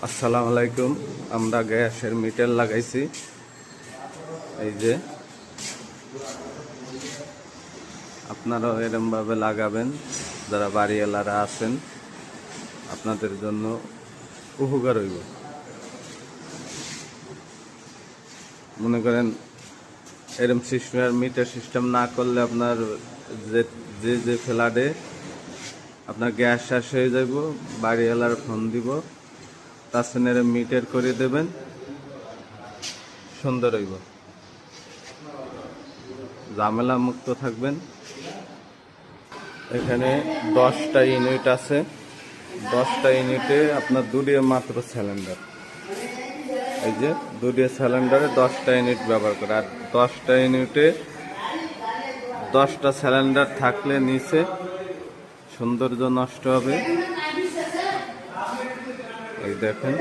আসসালামু আলাইকুম। আমরা গ্যাসের মিটার লাগাইছি। এই যে আপনারাও এরমভাবে লাগাবেন, যারা বাড়িওয়ালারা আছেন আপনাদের জন্য উপকার হইব। মনে করেন এরম সিস্টেম মিটার সিস্টেম না করলে আপনার যে যে ফ্ল্যাটে আপনার গ্যাস শেষ হয়ে যাব, বাড়িওয়ালার ফোন দিব, তাছাড়া মিটার করে দেবেন, সুন্দর হইব, ঝামেলা মুক্ত থাকবেন। এখানে 10টা ইউনিট আছে। 10টা ইউনিটে আপনার দুটিয়ে মাত্র সিলিন্ডার। এই যে দুটিয়ে সিলিন্ডারে 10টা ইউনিট ব্যবহার করে। আর 10টা ইউনিটে 10টা সিলিন্ডার থাকলে নিচে সৌন্দর্য নষ্ট হবে। এই দেখেন।